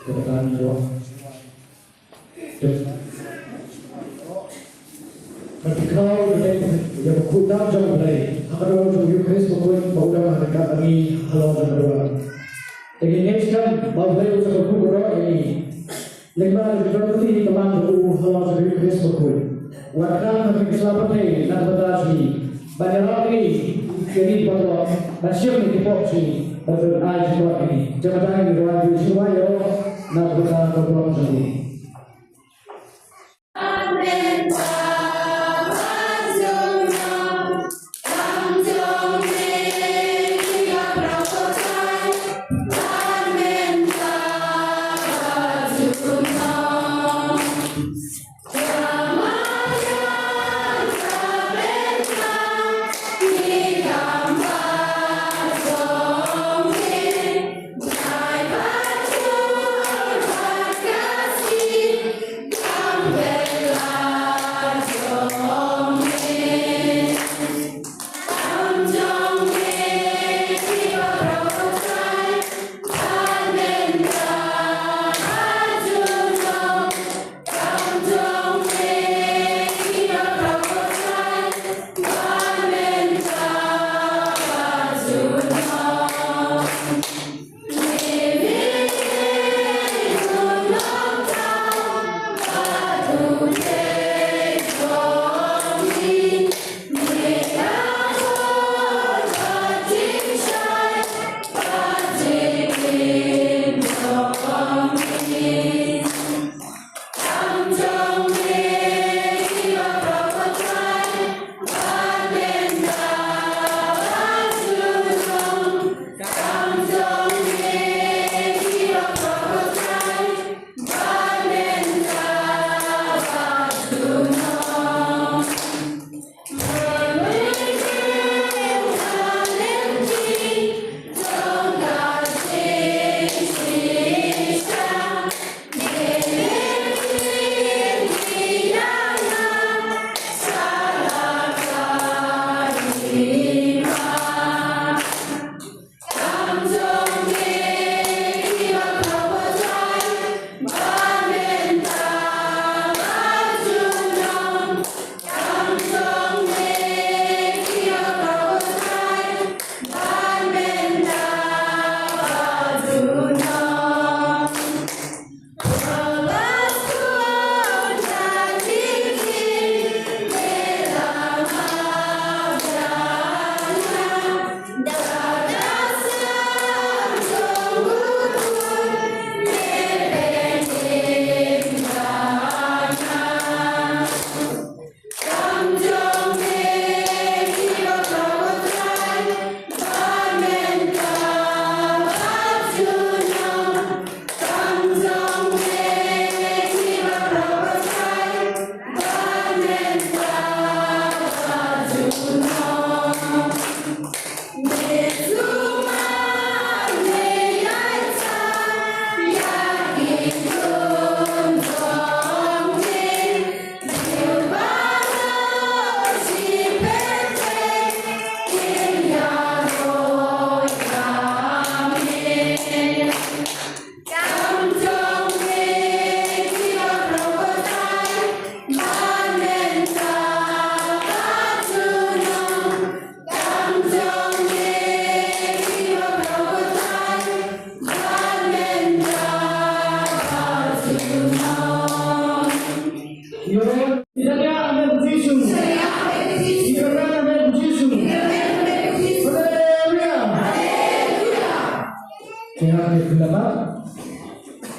Kebetulan ketika yang berkutat jauh dari akan menuju Kristus pun baudah mereka kami halau dan berdoa. Jadi next baudah itu berdoa ini lima berdoa teman berdoa halau dan Kristus pun. Warga kami selamat ini dan berdoa banyak lagi jadi berdoa nasional di Popsi berdoa ini jabatan berdoa di semua yo nak berdoa sendiri.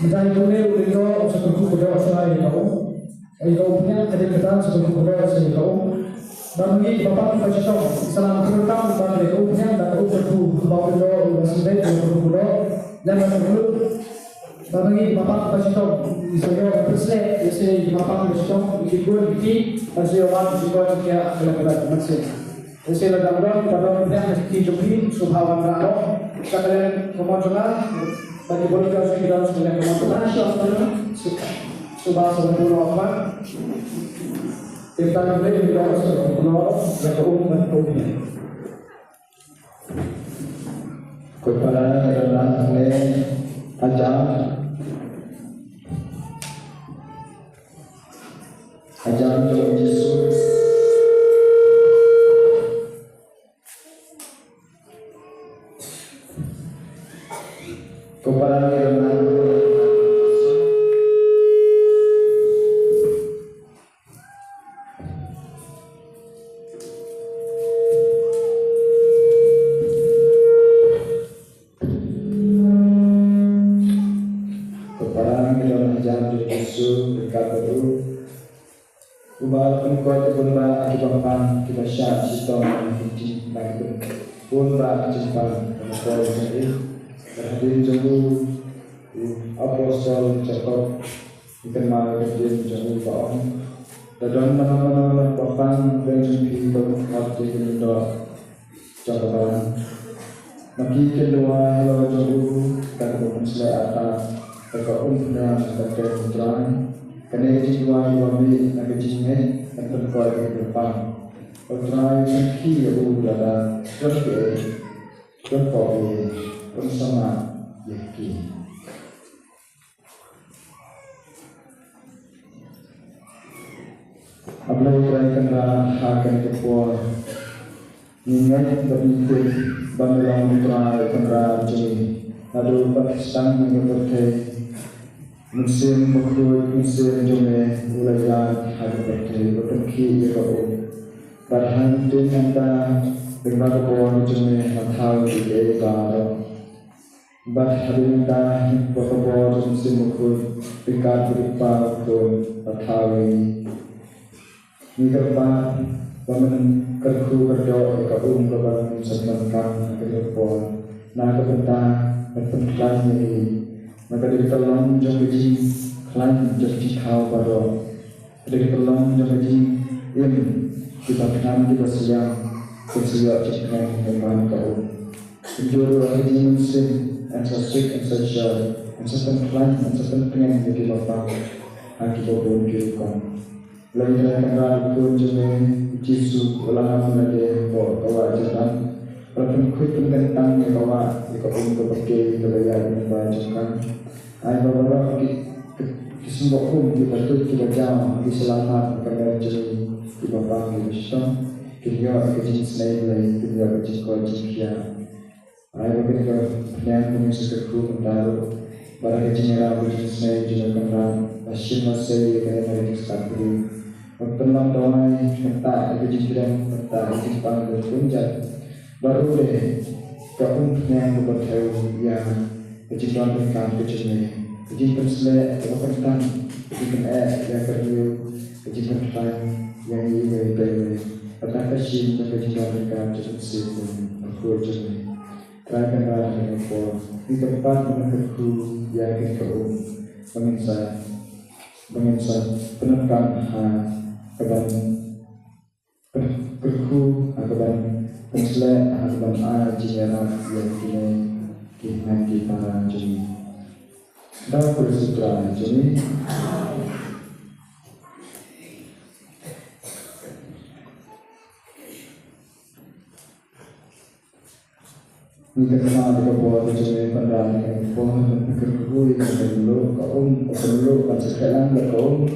Menjadi boleh beliau seperti berdoa selain kau, punya kedekatan seperti berdoa selain kau. Bagi bapak kita cakap, salam terutama bagi kau punya dan kau berdoa bawa berdoa sebaik yang berdoa jangan berdoa. Bagi bapak kita cakap, misalnya berselek, misalnya bapak kita cakap, ikut bukti, hasil orang juga dia kelihatan masih. Hasil dalam pada punya hidup subhawan Allah, sekalian kemunculan. Bagi boleh kita sudah kemudian subah sebelum apa kita boleh kita sebelum dan kemudian kepada adalah oleh ajar ajaran Tuhan Yesus. Kepada firman Ubah pengkot bunba akibapan kita syak sistem hiji lagi bunba jumpa kepala sendiri berhadir jauh apostol Jacob dikenal dengan jauh baong dan nama-nama bapan dan jumpa hati kita jabatan maki kedua hello jauh dan bukan selai Teka umpunan sebagai putraan Kena jiwa wami naga jinge dan berkuat di depan Putraan sengki udara berkoi bersama yaki Abla keraikanlah hakan kepuan Ningat berikut Bangulang putraan kenra jini Lalu Pakistan mengeberkai musim berkut musim jome ulayan hari berkait berkait kau berhan tu nanda dengan kawan jome matau di ekar berhan nanda berkawan musim berkut dekat berupa pun matau ini kerpa bangun kerku berdoa kau berbangun sebenarnya kerupon nak bentang berpengalaman ini maka dari tolong jom biji klaim jadi kau baru dari tolong jom biji kita kenal kita siang bersiap cekang memang kau jujur hari musim and so strict and so sure and so klaim and so pengen jadi bapak hati kau kau lain kenal pun jom Yesus ulangan lagi bawa kau ajaran walaupun kuit tentang kau kau pakai kebayaan yang banyak Ay bawa kesembuh pun kita tu kita jauh di selamat kerana jadi di bapa kita kita jenis lain kita jenis kau jenis ay bawa kita yang mengisi kerku mendaru barang jenis rabu jenis lain juga kerana asyik masih kerana jenis kapri penang doai menta jenis dan menta jenis panggung punjat baru deh kau yang bertahu yang Kejian tentang kejian, kejian persele, kejian kejian yang kedua, kejian tentang yang ini, pada kejian tentang kejian tersebut, aku jadi terakhir dengan aku di tempat menengku yang kau menginsa penentang keban kerku keban persele keban ajian yang kini nanti para jemaat dan bersutra jemaat Jika kenal dengan buat jemaat pandai dengan pohon dan kerkui perlu perlu sekarang berkau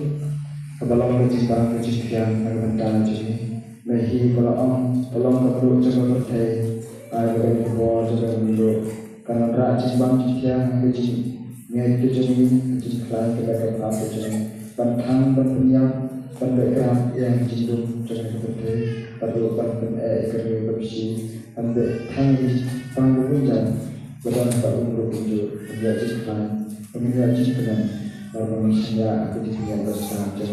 kebalang kecintaan kecintaan yang pandai jemaat mehi kalau perlu jemaat bertai ada yang buat jemaat perlu karena rajin bang yang kecil, yang kecil klaim kepada apa jadi bantang bantunya pendekat yang cenderung jangan seperti perlu bantuan kerja bersih ambil tangis panggung dan berdan panggung berkunjung menjadi klaim menjadi dengan manusia aku ditinggal bersama jadi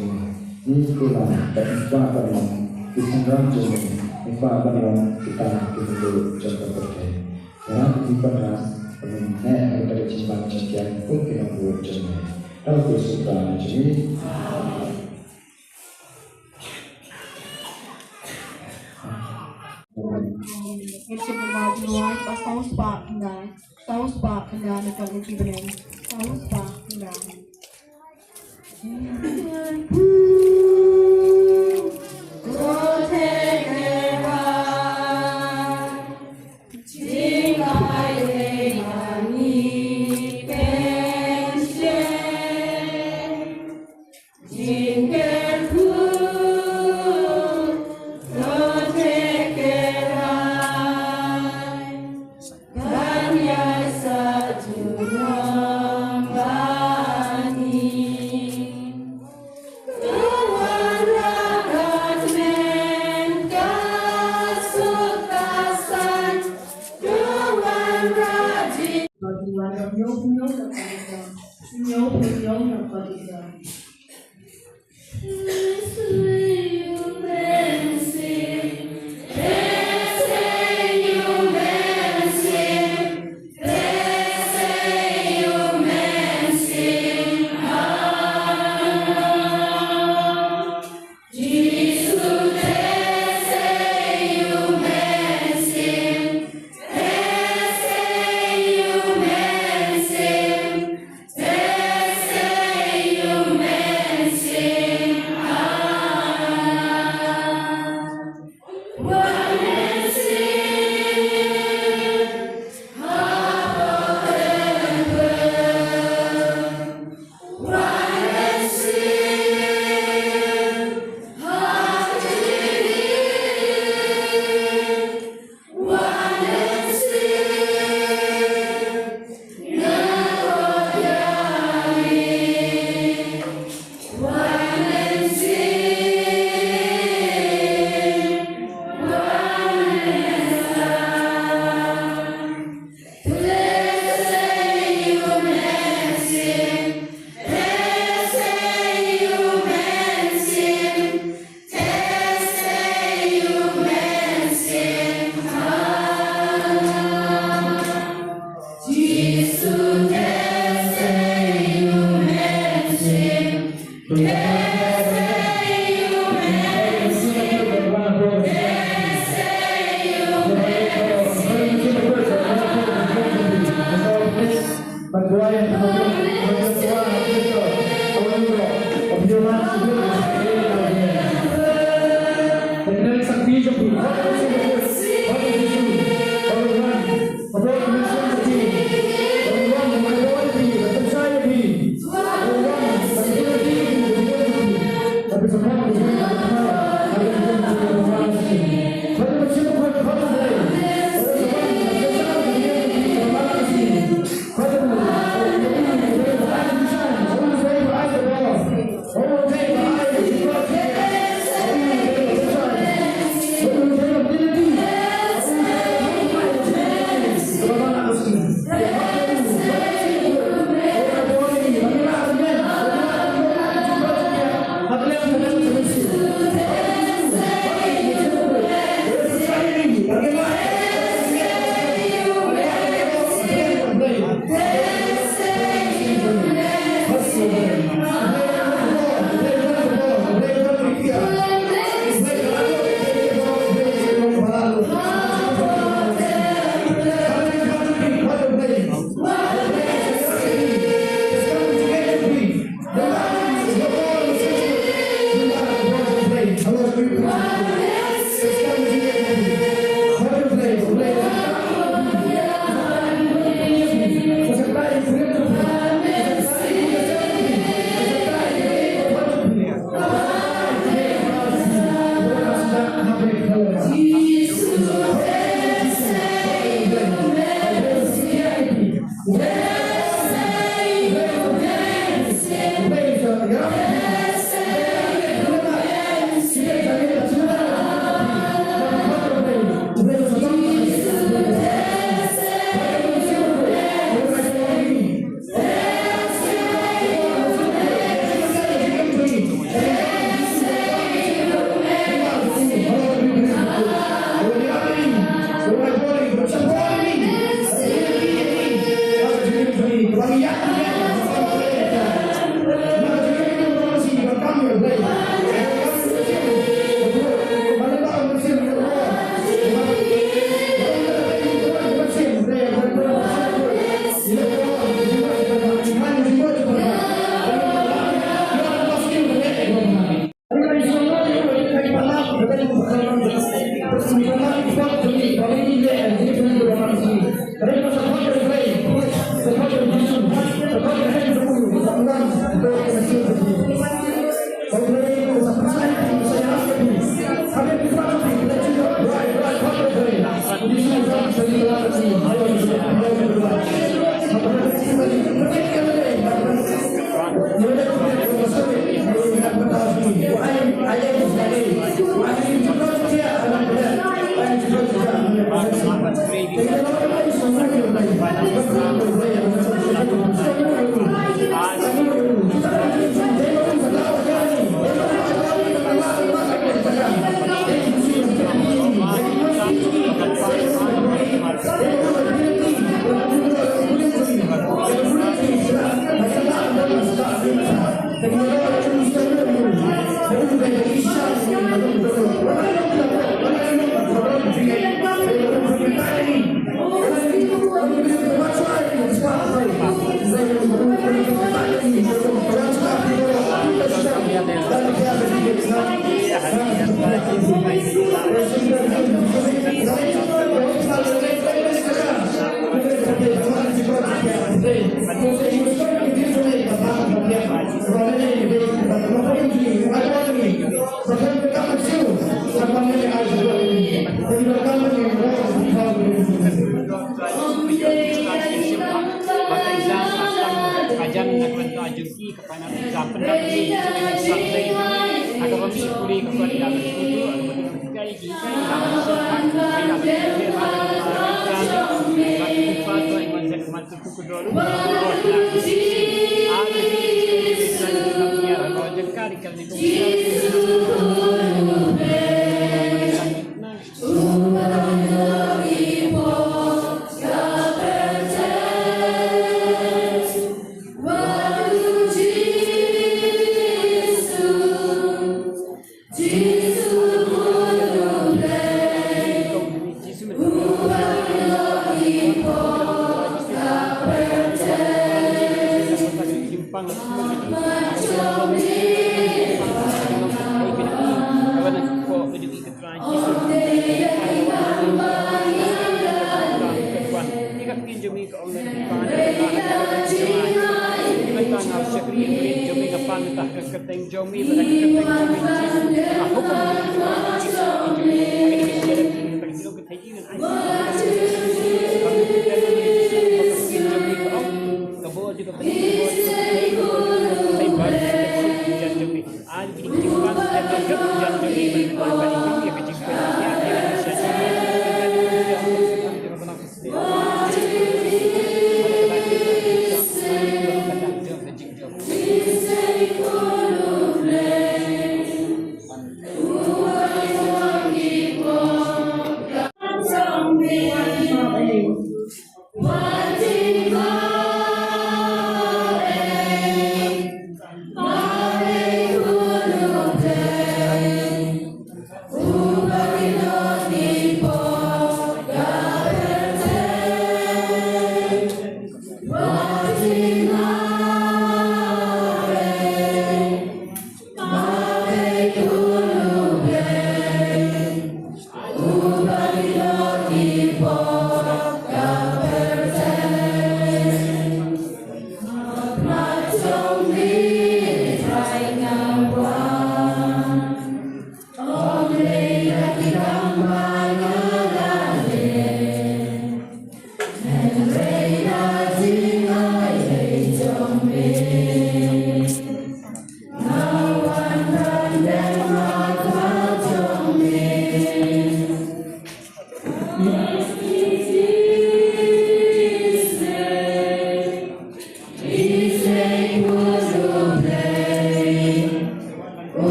ini pula dan apa dalam disangram jadi apa dalam kita dulu jangan berkai Orang pada peminat daripada jimat sekian pun kena buat jenis. Kalau bersuka jenis. Kita berbahagia pas tahu spak enggak dekat lagi benar. Tahu spak enggak. Jingle opinião na qualidade.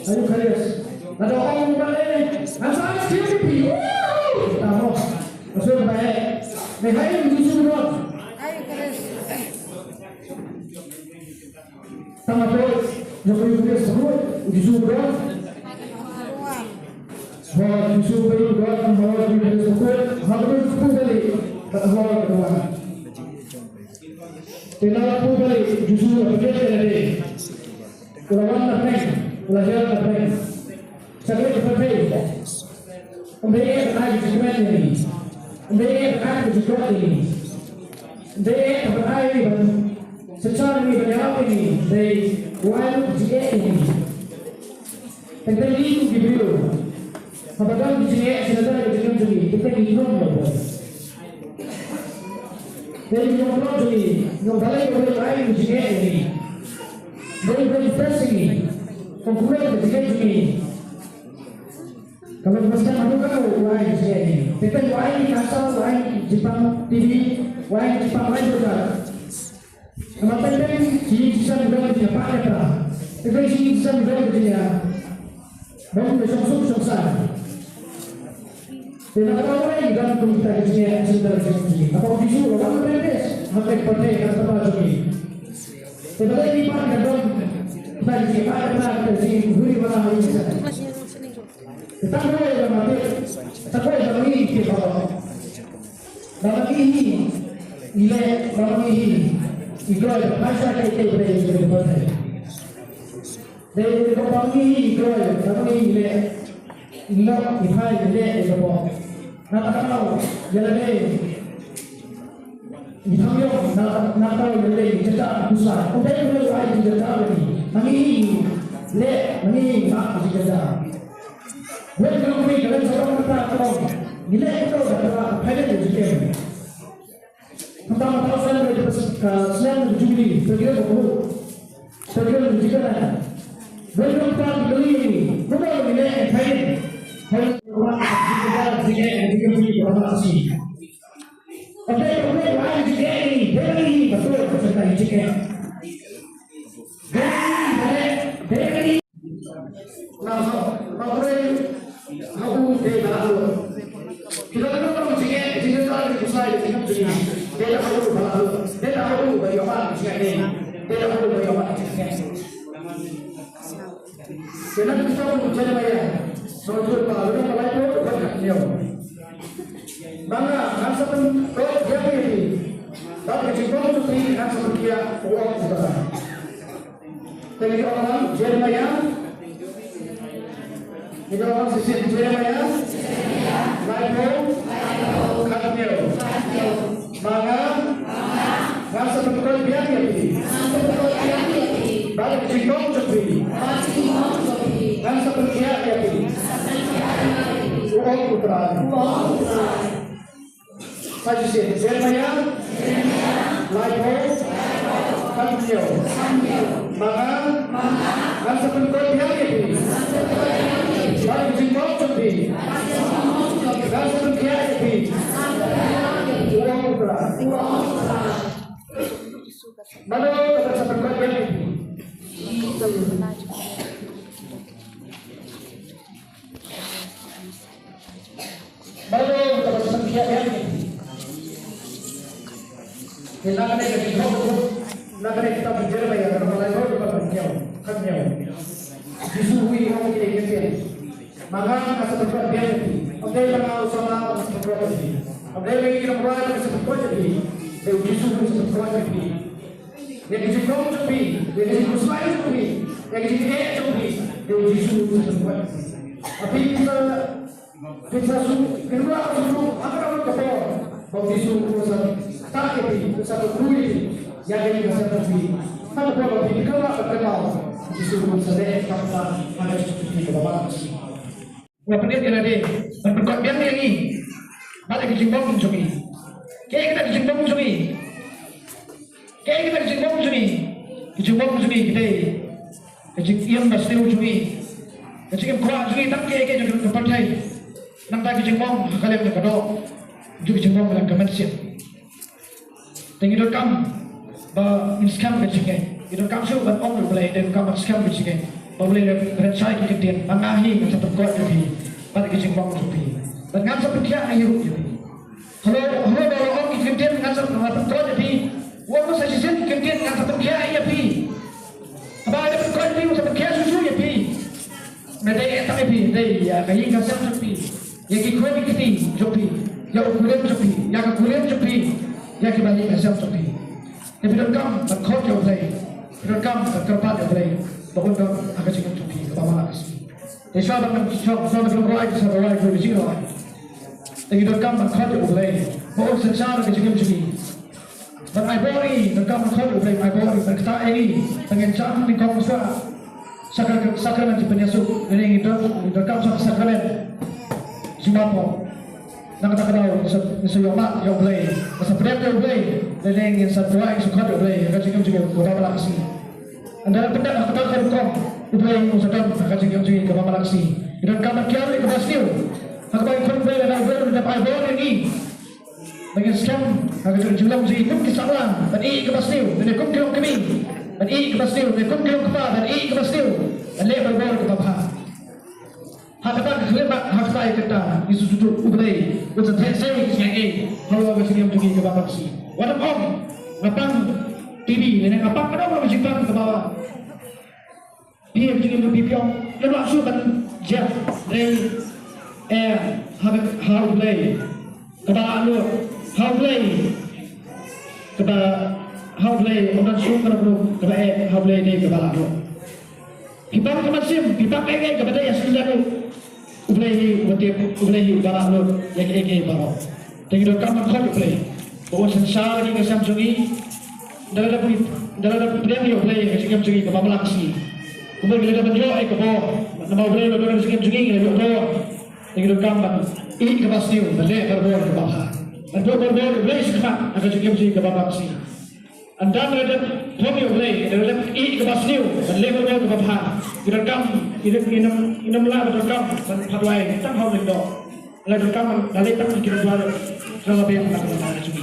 Ayo, Karis. Ada orang yang balik. Asal sekali. Tahu. Hai justru doang. Sama tuh Jokowi punya sebut justru doang. Bahwa justru doang bahwa punya sebut harus kembali ke awal kedua. Tidak kembali justru berbeda dari kulawan terbaik, kulawan terbaik. Saya terbaik. Mereka ada di mana ini? Mereka ada di mana ini? Mereka berada secara berapa ini? Dari wajib jika ini. Tentang itu diberi. Apakah jika sedang berjalan jadi kita hidup berapa? Dari nomor jadi nomor lain jika ini. Dari proses ini, konkuren jika ini. Kalau mesti malu kan wahai sini. Tapi wahai kasar, wahai Jepang TV, wahai Jepang lain juga. Kenapa ini bisa juga Jepang ada? Tapi bisa juga dia. Baru besok susah. Tidak tahu lagi kan kita disini sudah disini. Apa disuruh orang beres? Sampai pandai kata macam ini. Tidak lagi pandai dong. Tadi si ada si guru mana hari ini. Kita boleh bermati, kita boleh bermati kita. Dalam ini, nilai dalam ini, itu ada masa kita berdebat. Dari debat ini, itu ada dalam ini nilai, nilai debat. Nak tahu, jalan ini, dihamil, nak tahu nilai cerita besar. Udah boleh lagi cerita ini. Ini, ini nak cerita. Welcome to the Restaurant Platform. Nilai itu adalah pilot education. Pertama tahun saya Jubilee, segera juga. Welcome to Jubilee. Bukan nilai pilot. Orang juga berhasil. Oke, lain juga ini, dari betul peserta juga. Dari. Nah, aku tidak tahu. Kita tahu jika salah di pusat di sini, tidak tahu bagaimana jika ini, tidak tahu bagaimana jika ini. Karena kita mencari bayar, soal kalau itu bukan dia. Bangga, nasa pun dia ini, tapi jika itu sih nasa pun dia uang juga. Tapi orang jadi bayar. Kita orang sisi Jeremiah, Bible, Kadmil, Manga, Nasa Pertukaran Biang Yapi, Balik Jingkong Jopi, Nasa Perkiat Yapi, Uang Putra, Saya sisi Jeremiah, Bible, Kadmil, Manga, Nasa Pertukaran Biang Yapi, Balik Jingkong Jopi, Nasa Perkiat Yapi, Uang Putra. Lalu kita seperti ini. Lalu kita seperti ini. Kita akan kita berjalan ya karena mulai kita berjalan, kan ya. Disuruhi kamu kita. Maka seperti ini. Oke, kita usah seperti ini. Oke, kita mulai seperti ini. Dia disuruh seperti ini. Yang dijemput Jopi, yang dijemput selain Jopi, yang dijemput Jopi, yang dijemput sesuatu. Tapi kita kedua suruh apa kamu kepala, kalau disuruh tak Jopi, satu kuli yang jadi besar Jopi. Kalau kalau kita kenal disuruh sedek kapan ada Jopi kebawa. Wah penting dia ada, berbuat biar dia ini, balik dijemput Jopi. Kayak kita dijemput Jopi. Kayak kita dijemput sini, kita yang dah setelah cumi, kecil kuat cumi, tak kayak juga berpartai, nampak dijemput kalian berkado, juga dijemput dalam kemensian. Tinggi rekam, bah inskam kecilnya, itu rekam sih bukan om boleh, dan rekam inskam kecilnya, boleh rencai kemudian mengahi macam terkuat jadi, pada dijemput cumi, dan ngam seperti apa hidup jadi. Kalau orang dia ngasar apa kau jadi waktu saya sih dia ngasar pergi ya pi apa ada kau pi usah pergi susu ya pi mereka tak pi dia kayak ngasar pi ya kau ni kita jopi ya ukuran jopi ya ukuran jopi ya kita balik ngasar jopi tapi rekam kau jauh lagi rekam kerpat jauh lagi bahkan kau akan cakap jopi apa lagi Isya akan kalau roy itu roy itu biji roy. Tapi rekam kau jauh lagi bahkan secara kecil kecil. Dan ibori rekam kau jauh lagi ibori berkata ini dengan cara ni kau mesti sakramen penyasuk ini itu rekam sakramen Zimbabwe. Nak kata kau sesuatu yang boleh, masa perang yang boleh, leleng yang satu yang suka yang boleh, kerja juga kurang laksi. Anda pendak nak kata kau boleh usahakan kerja juga kurang laksi. Dan kamar kiam ni kepas ni, aku bagi kau boleh ada boleh dapat ibor ini. Dengan scam, kerja juga mesti ikut kisahlah. Dan ini kepas ni, dan ikut kau kami. Dan ini kepas ni, dan ikut kau kepas, dan ini kepas ni, dan lebar ibor kepas. Hakata kelima hakta kita isu tutup ubray udah tersenyum siang kalau kita yang pergi ke bawah sih wadah om ngapang TV ini ngapang ada orang berjumpa ke bawah dia pergi ke pipiong lalu langsung kan jet rail air how play ke bawah lu how play orang langsung kan ke bawah how play ni ke bawah lu kita kemasin kita pengen kepada yang sudah Ublehi barang lo yang ege barang. Tengok kamar kau ublehi. Bawa sensar lagi ke Samsungi. Dalam premi ublehi ke Samsungi ke bawah laksi. Ublehi dalam benjol ke bawah. Nama ublehi lo dalam Samsungi ke bawah. Tengok kamar. Ini ke pastiu. Balik berbor ke bawah. Berbor ublehi sekarang ke Samsungi ke bawah laksi. Anda dalam premi ublehi dalam ini ke pastiu. Balik berbor ke bawah. Direkam, inam lah direkam dan padway tak hal itu. Lalu direkam dari tak kira dua selama yang nak kita curi.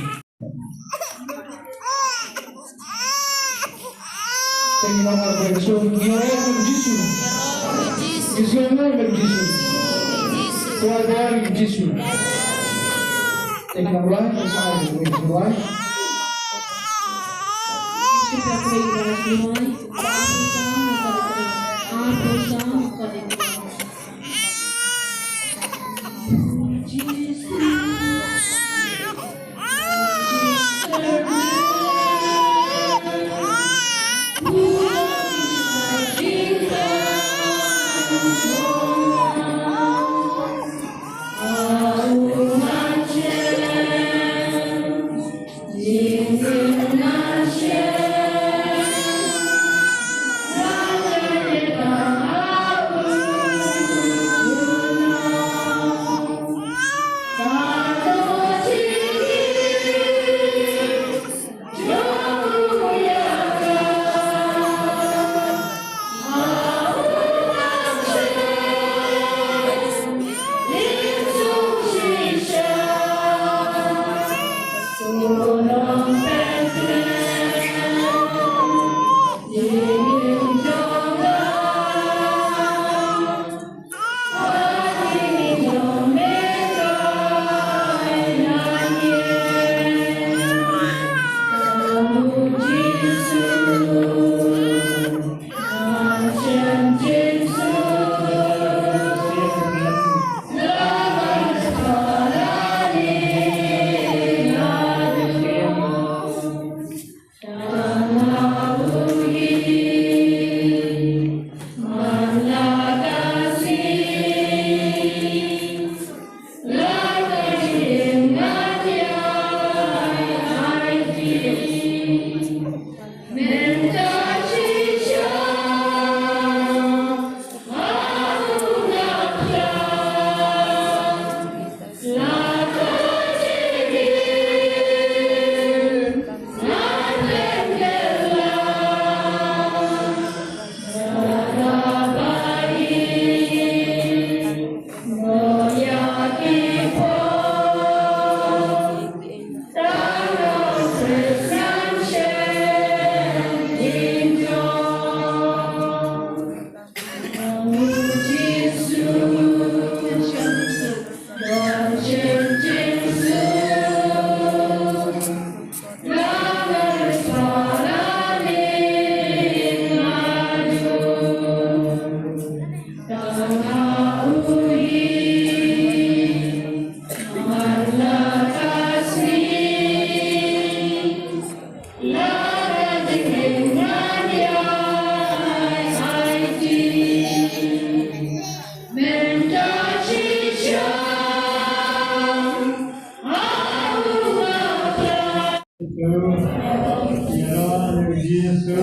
Terima kasih. So, Yahweh Yesus. Yesus nama Yesus. Tuhan dari Yesus. Terima kasih. Saya berdoa. Kita beri semua. Yesus,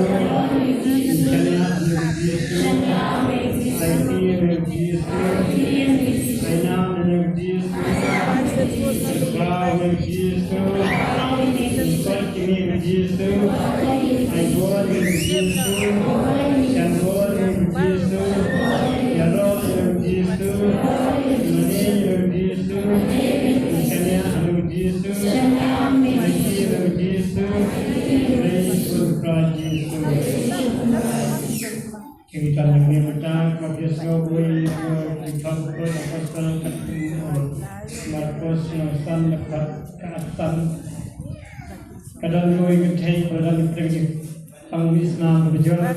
Injilnya Yesus, Aiki Yesus, Aina Yesus, Berkau Yesus, Ikat kini Yesus, Aibor Yesus, Shanbor Yesus, Yarot Yesus, Mani Yesus, Injilnya Yesus, Aiki Yesus, kita mengingatkan kepada semua kita berpasang Markus yang dekat ke atas kadang noi mentai pada pergi Pangis nam berjalan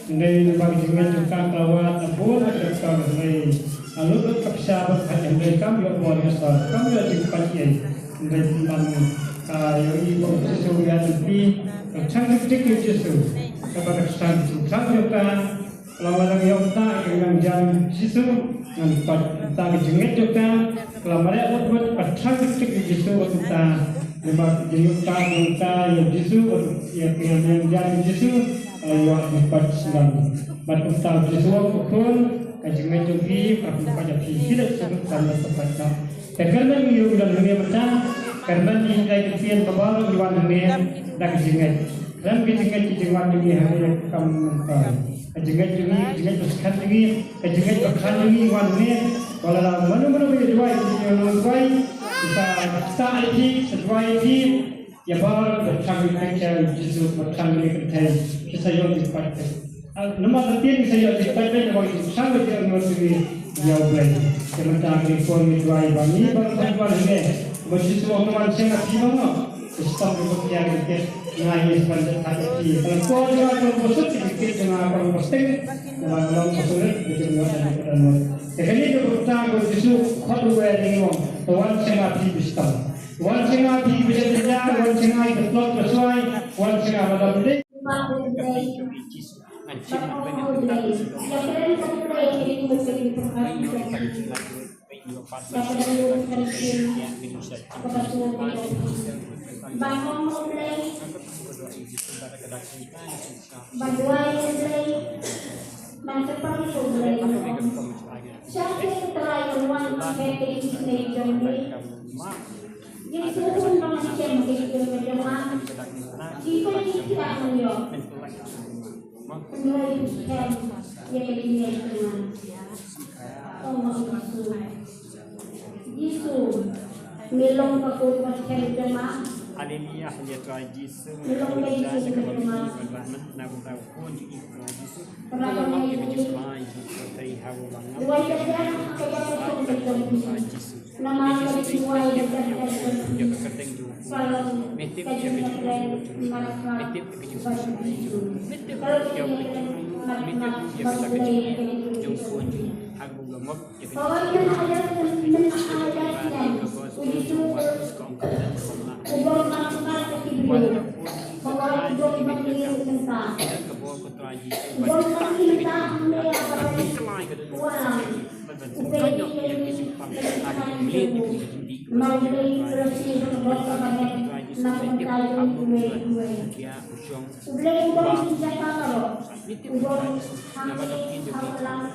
dari bagi dengan juga kelawat abur dekat dari lalu kepisahan pada mereka yang luar biasa kami ada cepat ya dari timang yang ibu sesuatu lebih canggih canggih justru kepada sang juga lawan yang tak dengan jam jisu nampak tak jenget juga kalau mereka buat canggih canggih justru kita nampak jenget yang jisu yang dengan jam jisu yang nampak sedang batuk tak jisu pun jenget juga pada tidak sebut karena sepatnya karena ini sudah dunia macam karena ini dari kian kebaru di mana dunia dah jenget dan kita jangan ini hanya kamu jangan bersekat lagi jangan bersekat lagi warnanya kalau mana berjual kita ini sesuai ini ya baru bertanggung jawab justru bertanggung jawab kita yang dipakai nomor tiga saya dipakai kalau itu sangat yang mesti jauh lagi sementara reform itu ini baru berjual ini begitu orang sangat gimana sistem yang kita naik sebanyak tadi. Kalau kau jangan berposting, kita jangan berposting. Kalau berposting, kita jangan berposting. Jadi itu bertang berjisu hot wedding orang. Tuan sengat di sistem. Tuan sengat di bisa tidak. Tuan sengat betul sesuai. Tuan sengat pada beli. Bangun mulai, banduai mulai, mantap mulai. Siapa yang terakhir one pakai ini jadi, jadi turun manusia begitu berjamaah. Jika tidak menjawab, mulai kan jadi ini teman. Oh Yesus, milong pakut macam jamaah. Haleluya, ya Tuhan Yesus. Milong Yesus jamaah. Nabu tahu pun jadi Tuhan Yesus. Kalau Kita berjumpa di hari bangun. dua jalan kepada Tuhan Yesus. Nama semua yang Dia berkateng juga. kalau Metip kita dia berjumpa. mereka Metip berjumpa. Metip kalau dia berjumpa. Metip dia berjumpa. Jumpa aku gemuk. bahwa yang ada mengajarkan uji ubah maksimal ketiga bahwa ubah bagi tentang ubah bagi tentang mereka uang mau beli bersih berbuat banyak namun kalau gue udah ubah senjata kalau ubah hamil halang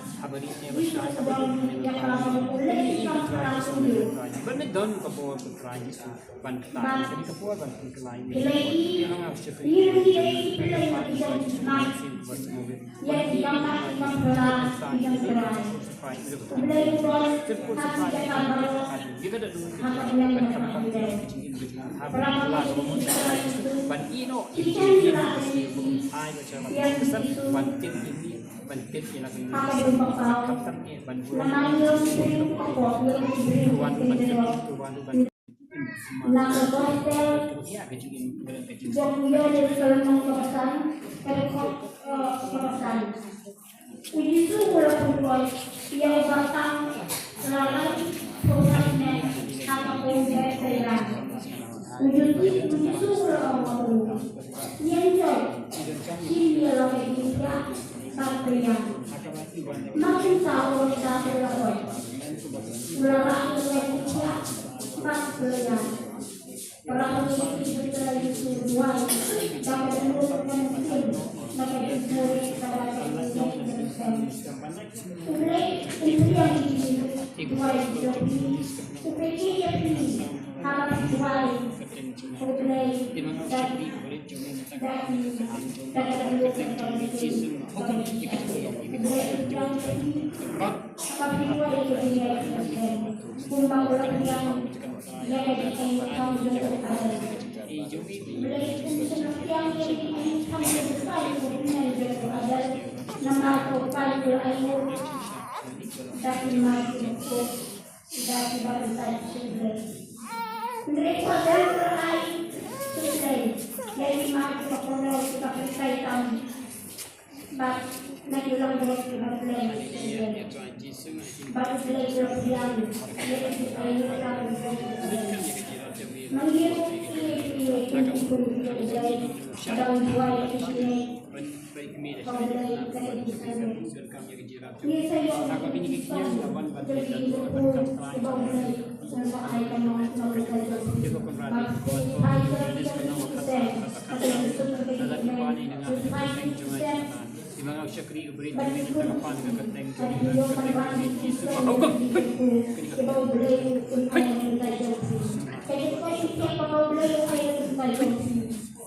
Bermedon kepo putra Yesus ban kita jadi kepo ban kelain yang harus cepat yang digambar imam beras yang beras mulai buat hasil kalau kita ada dulu apa yang ban ino ini ai macam ban tim ini bantit yang apa yang bakal namanya yang pokok yang diberi nama hotel jomyo dari selama kawasan kawasan uji itu walaupun yang batang lalai prosesnya apapun saya uji itu walaupun yang jauh ini adalah juga Satria, makin tahu kita berlawan. Berlawan Indonesia, Satria. Perang ini berjalan di dua, dapat menurunkan nakapagmuri sa mga Ublay, umiyang buhay jogi. Upeki jogi, harap buhay. Ublay, dati kakadulukan kami. Ublay, umiyang jogi. Kapiway jogi ay kung magulang yang yakay ang kamulang ada. Ublay, umiyang jogi ay kamulang tayo umiyang jogi ada. Nama kayo ay mo dahil magiging po dahil bago tayo suglay. Hindi ko dahil ay suglay. Dahil magiging ako na kapitay kami. Ba't nagulang mo sa suglay? Ba't suglay ko lang? Dahil ay nagulang mo sa suglay. Mangyayari siya hindi ko suglay. Daw buhay at suglay.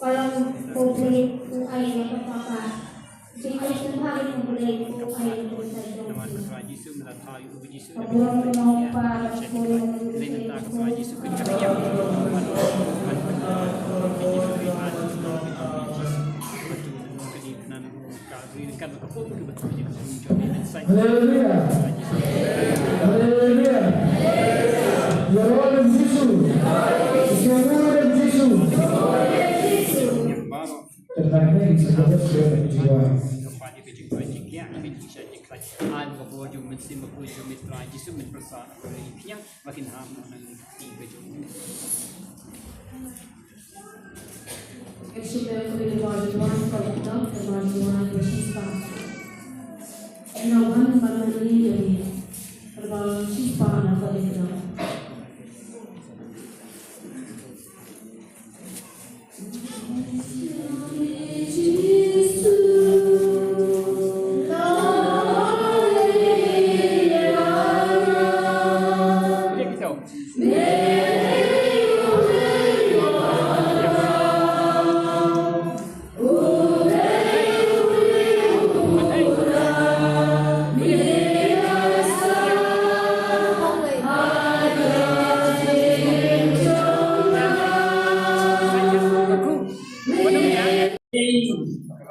Kalau publik ay napapaka Jika sehari memulai buku air bersaja, Abuang menopar Haleluya. Haleluya. Ya Tuhan Yesus. Ya Tuhan Yesus. Terbaiknya di sebuah jiwa. Sudah kemajuan produk kemajuan bersifat Enawan Banani dari Terbalang sifat atau dikenal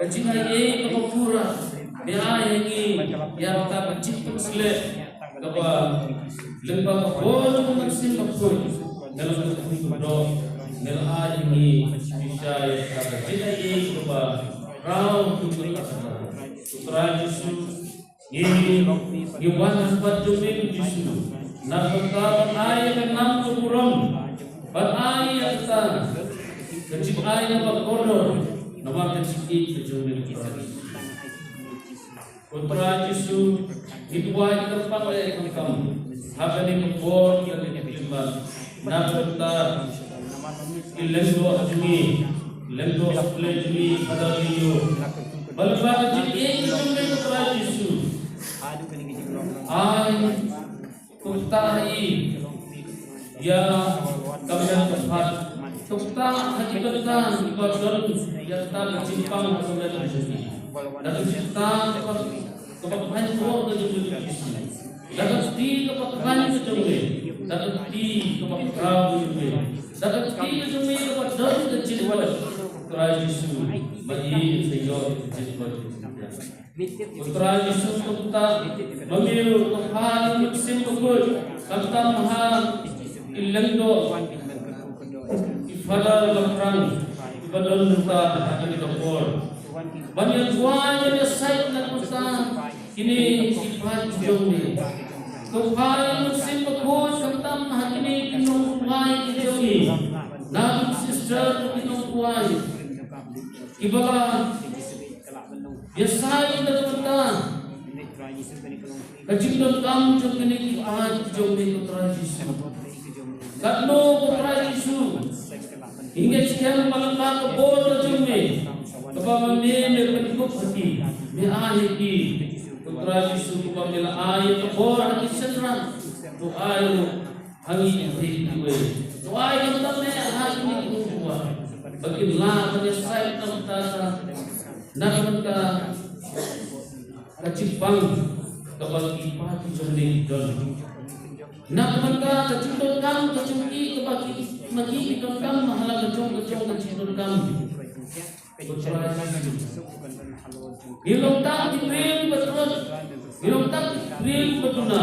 Kecilnya kepura dia yang tak mencipta selek kapa lembang pun mesin pun dalam berdoa dalam ini bisa kata kecilnya kapa rau tutur Yesus ini wana buat domin Yesus nakata ayat enam kurang ayat kecil ayat berkorban nama kecil kejauhan kita. Putra Yesus dibuat terpang oleh kamu. Hakan ini kebor yang diterima. Nafta ilendo ajmi, ilendo ajmi pada video. Balbak jadi ini putra Yesus. Ay tuktai ya kami tempat. Tukta hakikatan ibadah yang tak bercimpang kepada Yesus. Dan kita kepakuan kuat dari Yesus. Dan di kepakuan itu dan di kepakuan itu dan di itu kepada kecil Putra Yesus bagi sejauh kecil Putra Yesus kita memilih Tuhan musim pukul kata maha ilendo Ifadal lemrang, ifadal muta akan dikepor. Banyak buahnya dia sayang dan muta. Ini sifat jomi. Tuhan musim pekut tentang hati ini pinong buai jomi. Nabi sister pinong buai. Ibalah dia sayang dan muta. Kajibdan kamu jomi ini kifat jomi putra Yesus. Katno putra Yesus hingga sekian malam ke bola jumlah kebangunan berbentuk ki, me aye ki, putra Yesus pamela aye kebor hati senang, tu aye hangi hikwe, tu aye kentame hangi kuwa, bagilah menyesai tentasa, namun kacipang kebagi pati jomli don, namun kacipang kacungki kebagi magi kekam mahala kacung kacipang kami. Ilong tak diberi betul, ilong tak diberi betulna.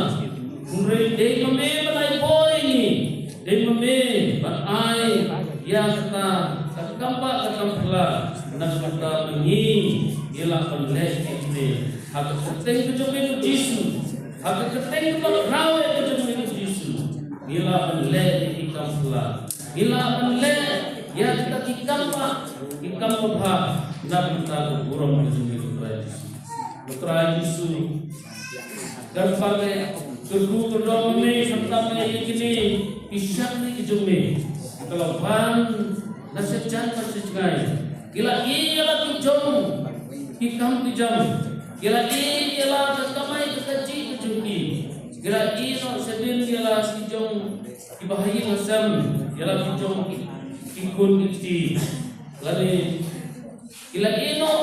Kemudian dia meme balai boy ini, dia meme balai yang kata kampak kampla, nak kata mengi, ialah penleh ini. Hak keteng kejumlah Yesus, hak keteng kebakrawe kejumlah Yesus, ialah penleh di kampla, ialah penleh yang kita kikampa bah nak kita burung kejumlah putra Yesus. Dan pada kedua ini serta ini isyak ni kejumlah kalau ban nasib jangan sejagai gila ialah kejum hikam kejam gila ialah ketamai kekaji kejumlah gila ialah sedin ialah kejum dibahagi nasam ialah kejum ikut iti lalu gila ino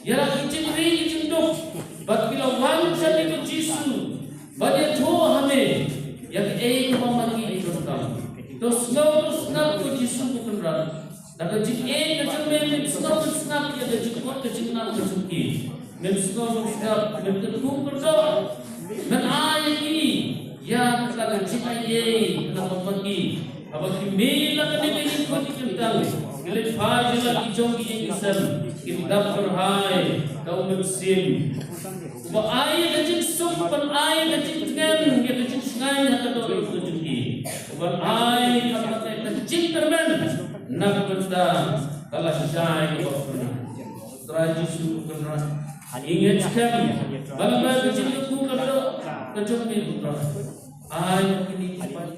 ialah kejimri kejenduk bat bila wancan ikut Yesus Bade to hame yak ei ko magi ikram to snap ko Yesus ko kandra daga jik ei ka jame min snap ya da jik ko ka jik na ko jiki min snap min ka tu ko do min ay ki ya ka ka jik ei na magi abaki me la ka ne ni ko jiktal gele fajila ki jongi ingisam kitab perhai kau memsim ba ay ka jik sumpan ay ka jik dengan ka jik sungai na ka do ko jiki ba ay ka ka jik termen nak benda kalah syai ko pernah traji su pernah ingat sekali bangga ka jik ku ka do ka jiki putra ay kini cepat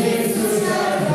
Yesus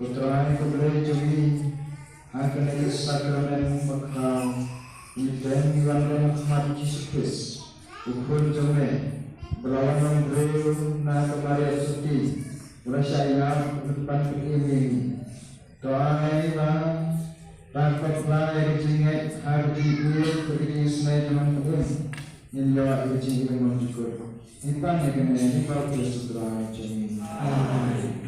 Putranya kebelah jumi akan ada sakramen makam dan Tuhan Muhammad Yesus ukur jome berlawan beliau na kemarin suci berasa ingat tempat ini doai bang takutlah yang jingat hati gue pergi senai teman-teman yang lewat uji ilmu syukur Impang yang kena ini kau bersutra jami Amin.